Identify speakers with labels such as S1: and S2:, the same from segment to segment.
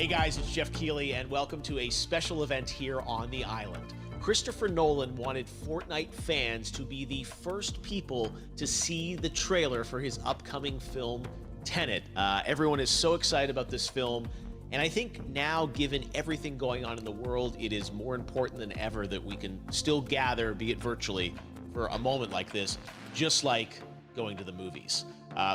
S1: Hey guys, it's Jeff Keighley, and welcome to a special event here on the island. Christopher Nolan wanted Fortnite fans to be the first people to see the trailer for his upcoming film, Tenet. Everyone is so excited about this film, and I think now, given everything going on in the world, it is more important than ever that we can still gather, be it virtually, for a moment like this, just like going to the movies.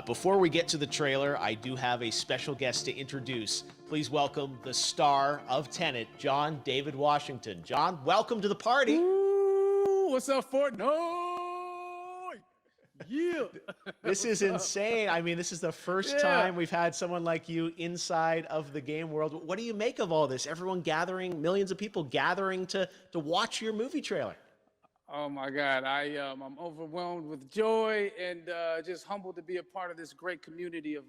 S1: Before we get to the trailer, I do have a special guest to introduce. Please welcome the star of Tenet, John David Washington. John, welcome to the party.
S2: Ooh, what's up, Fortnite? Yeah.
S1: This is insane. I mean, this is the first time we've had someone like you inside of the game world. What do you make of all this? Everyone gathering, millions of people gathering to watch your movie trailer.
S2: Oh my God, I'm overwhelmed with joy and just humbled to be a part of this great community of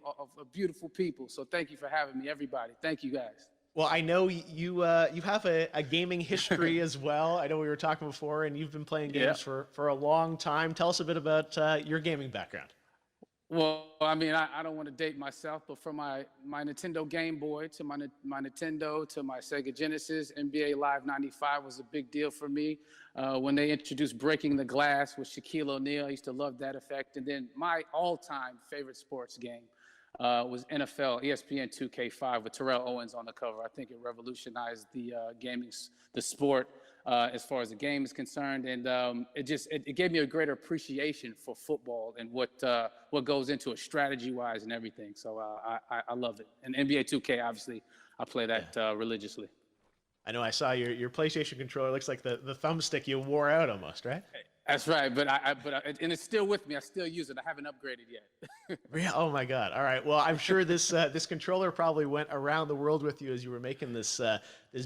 S2: beautiful people. So thank you for having me, everybody. Thank you, guys.
S1: Well, I know you have a gaming history as well. I know we were talking before, and you've been playing games for a long time. Tell us a bit about your gaming background.
S2: Well, I mean, I don't want to date myself, but from my Nintendo Game Boy to my Nintendo to my Sega Genesis, NBA Live 95 was a big deal for me. When they introduced Breaking the Glass with Shaquille O'Neal, I used to love that effect. And then my all-time favorite sports game was NFL ESPN 2K5 with Terrell Owens on the cover. I think it revolutionized the the sport as far as the game is concerned, and it gave me a greater appreciation for football and what goes into it strategy-wise and everything. So I love it. And NBA 2K, obviously, I play that religiously.
S1: I know I saw your PlayStation controller. Looks like the thumbstick you wore out almost, right?
S2: That's right, but and it's still with me. I still use it. I haven't upgraded yet.
S1: Oh my God! All right. Well, I'm sure this controller probably went around the world with you as you were making this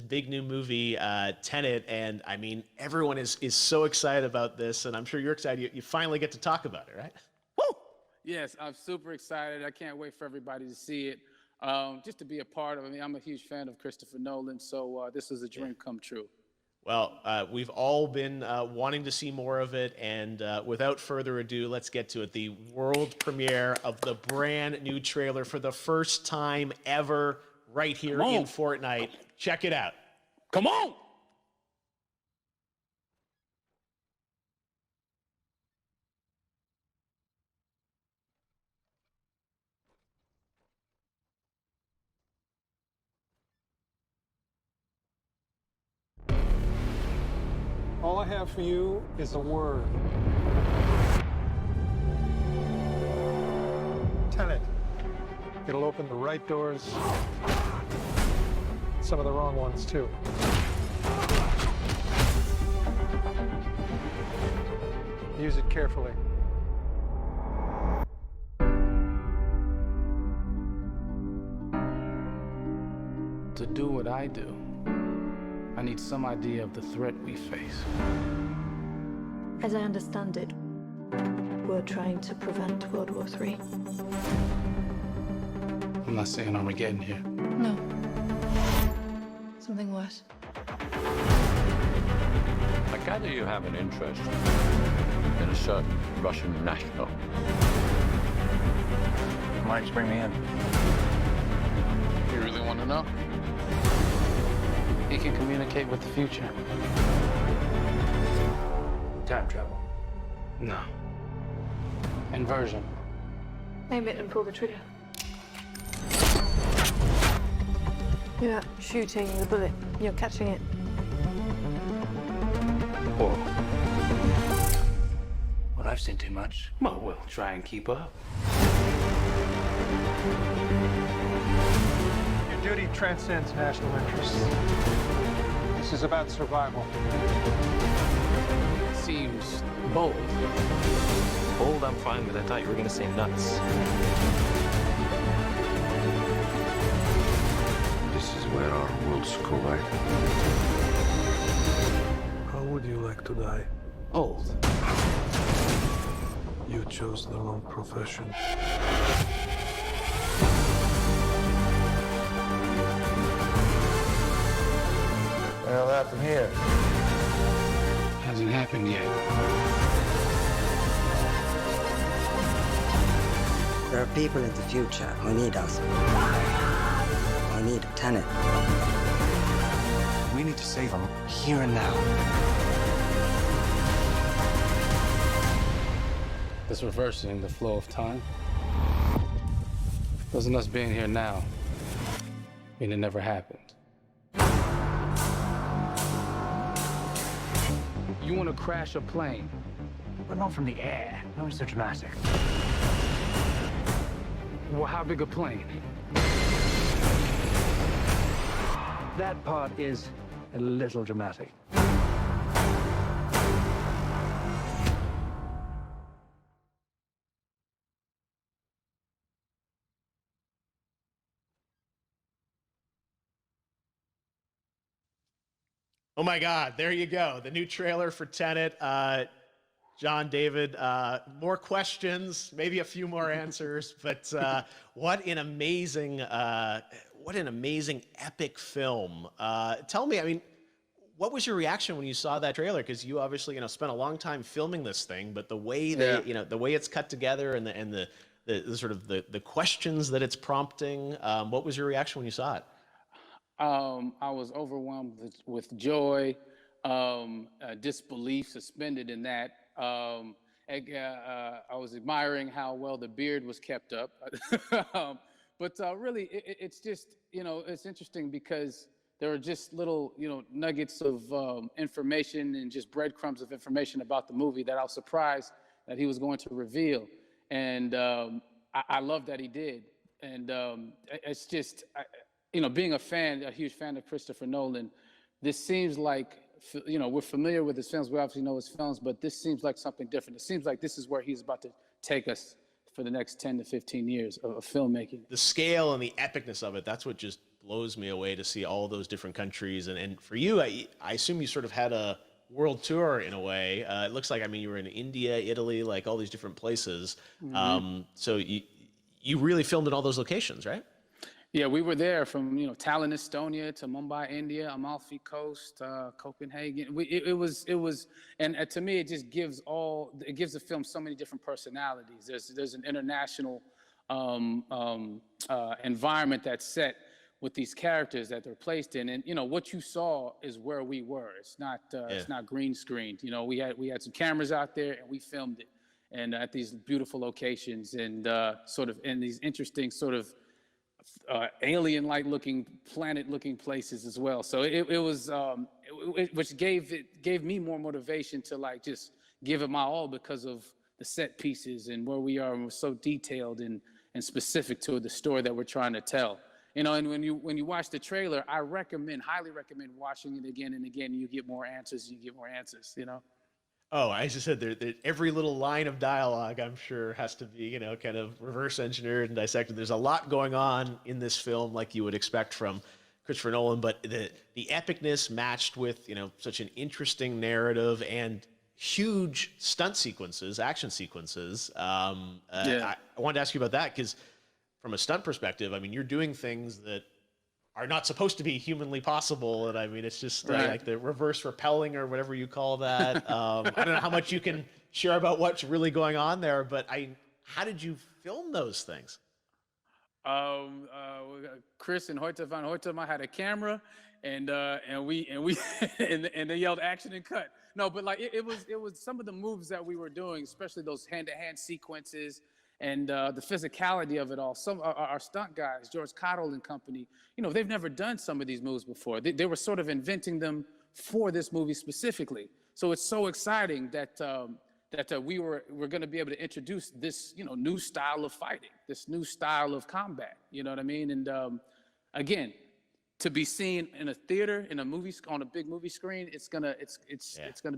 S1: big new movie, Tenet. And I mean, everyone is so excited about this, and I'm sure you're excited. You finally get to talk about it, right?
S2: Woo! Yes, I'm super excited. I can't wait for everybody to see it. Just to be a part of it. I mean, I'm a huge fan of Christopher Nolan, so this is a dream come true.
S1: Well, we've all been wanting to see more of it, and without further ado, let's get to it. The world premiere of the brand new trailer for the first time ever right here in Fortnite. Check it out.
S2: Come on!
S3: All I have for you is a word. Tenet. It'll open the right doors, some of the wrong ones too. Use it carefully.
S2: To do what I do, I need some idea of the threat we face.
S4: As I understand it, we're trying to prevent World War III.
S2: I'm not saying Armageddon here.
S4: No. Something worse.
S5: I gather you have an interest in a certain Russian national.
S6: Marks, bring me in.
S2: You really want to know? He can communicate with the future.
S6: Time travel.
S2: No. Inversion.
S4: Aim it and pull the trigger. You're not shooting the bullet, you're catching it.
S6: Whoa. Well, I've seen too much.
S2: Well, we'll try and keep up.
S3: Your duty transcends national interests. This is about survival.
S2: Seems bold.
S5: Bold, I'm fine with. I thought you were going to say nuts.
S7: This is where our worlds collide.
S3: How would you like to die?
S2: Old.
S3: You chose the wrong profession.
S6: Well, that from here.
S2: Hasn't happened yet.
S8: There are people in the future who need us. Who need Tenet.
S6: We need to save him here and now.
S2: This reversing the flow of time doesn't us being here now mean it never happened. You want to crash a plane?
S6: But not from the air. No, it's so dramatic.
S2: Well, how big a plane?
S6: That part is a little dramatic.
S1: Oh my God, there you go. The new trailer for Tenet. John, David, more questions, maybe a few more answers, but what an amazing epic film. Tell me, I mean, what was your reaction when you saw that trailer? Because you obviously, spent a long time filming this thing, but the way the way it's cut together and the sort of the questions that it's prompting, what was your reaction when you saw it?
S2: I was overwhelmed with joy, disbelief, suspended in that. I was admiring how well the beard was kept up. But really, it's just, it's interesting because there are just little, nuggets of information and just breadcrumbs of information about the movie that I was surprised that he was going to reveal. And I love that he did. And it's just, being a huge fan of Christopher Nolan, this seems like, we're familiar with his films. We obviously know his films, but this seems like something different. It seems like this is where he's about to take us for the next 10 to 15 years of filmmaking.
S1: The scale and the epicness of it, that's what just blows me away to see all those different countries. And for you, I assume you sort of had a world tour in a way. It looks like, you were in India, Italy, like all these different places. Mm-hmm. So you really filmed in all those locations, right?
S2: Yeah, we were there from Tallinn, Estonia, to Mumbai, India, Amalfi Coast, Copenhagen. It was, and to me, it just gives the film so many different personalities. There's an international environment that's set with these characters that they're placed in, and what you saw is where we were. It's not green screened. We had some cameras out there and we filmed it, and at these beautiful locations and sort of in these interesting sort of alien-like looking, planet-looking places as well. So it was, which gave me more motivation to just give it my all because of the set pieces and where we are, and we're so detailed and specific to the story that we're trying to tell. And when you watch the trailer, I highly recommend watching it again and again. You get more answers. Oh,
S1: I just said every little line of dialogue, I'm sure, has to be, kind of reverse engineered and dissected. There's a lot going on in this film, like you would expect from Christopher Nolan, but the epicness matched with, such an interesting narrative and huge stunt sequences, action sequences. I wanted to ask you about that because from a stunt perspective, you're doing things that are not supposed to be humanly possible. And it's just like the reverse rappelling or whatever you call that. I don't know how much you can share about what's really going on there, but how did you film those things?
S2: Chris and Hoyte van Hoytema had a camera and they yelled action and cut. No, but it was some of the moves that we were doing, especially those hand-to-hand sequences, and the physicality of it all. Some our stunt guys, George Cottle and company, they've never done some of these moves before. They were sort of inventing them for this movie specifically. So it's so exciting that we're going to be able to introduce this new style of fighting, this new style of combat. You know what I mean? And again, to be seen in a theater, in a movie, on a big movie screen, it's gonna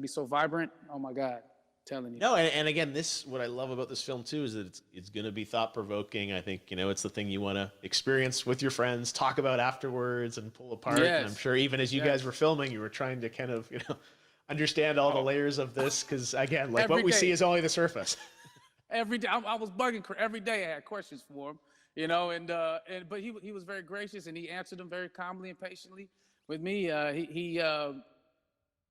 S2: be so vibrant. Oh my God. Telling you.
S1: No, and again, what I love about this film too is that it's going to be thought-provoking. I think it's the thing you want to experience with your friends, talk about afterwards, and pull apart.
S2: Yes.
S1: And I'm sure even as you guys were filming, you were trying to kind of understand all the layers of this because again, like what we see is only the surface.
S2: Every day, I was bugging every day. I had questions for him, but he was very gracious and he answered them very calmly and patiently with me.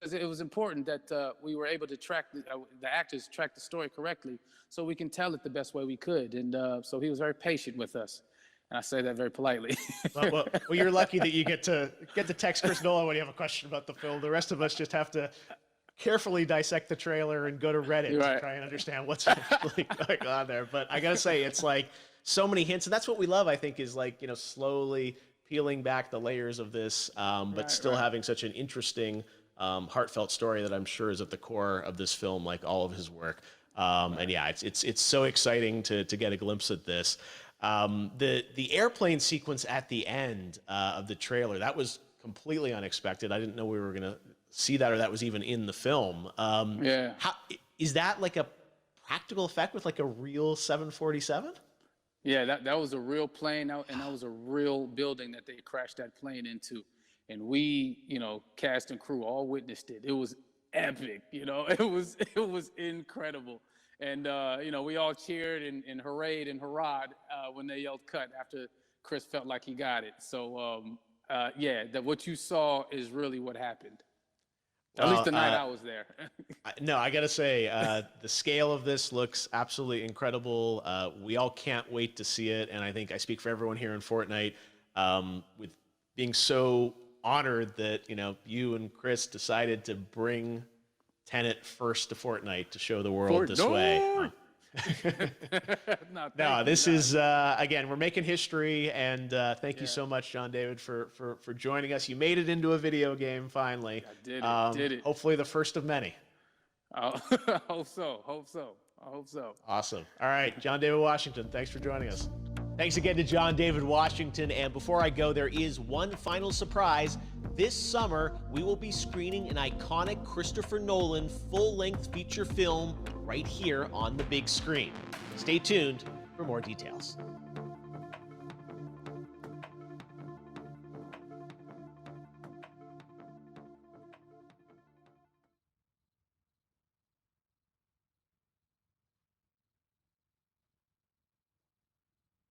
S2: It was important that we were able to track the actors track the story correctly, so we can tell it the best way we could. And so he was very patient with us, And I say that very politely.
S1: Well, you're lucky that you get to text Chris Nolan when you have a question about the film. The rest of us just have to carefully dissect the trailer and go to Reddit to try and understand what's actually going on there. But I gotta say, it's like so many hints, and that's what we love. I think is like, you know, slowly peeling back the layers of this, but still having such an interesting, heartfelt story that I'm sure is at the core of this film, like all of his work. And yeah, it's so exciting to get a glimpse at this. The airplane sequence at the end of the trailer, that was completely unexpected. I didn't know we were gonna see that, or that was even in the film.
S2: Yeah.
S1: How, is that like a practical effect with like a real 747?
S2: Yeah, that was a real plane, and that was a real building that they crashed that plane into. And we, you know, cast and crew all witnessed it. It was epic, you know. It was incredible. And you know, we all cheered and hurrayed and hurrahed when they yelled cut after Chris felt like he got it. So yeah, that what you saw is really what happened. At least the night I was there.
S1: No, I gotta say, the scale of this looks absolutely incredible. We all can't wait to see it, and I think I speak for everyone here in Fortnite, with being so honored that, you know, you and Chris decided to bring Tenet first to Fortnite to show the world this way. No, this is again, we're making history, and thank you so much, John David, for joining us. You made it into a video game finally.
S2: I did it.
S1: Hopefully the first of many.
S2: I hope so.
S1: Awesome. All right, John David Washington, thanks for joining us. Thanks again to John David Washington. And before I go, there is one final surprise. This summer, we will be screening an iconic Christopher Nolan full-length feature film right here on the big screen. Stay tuned for more details.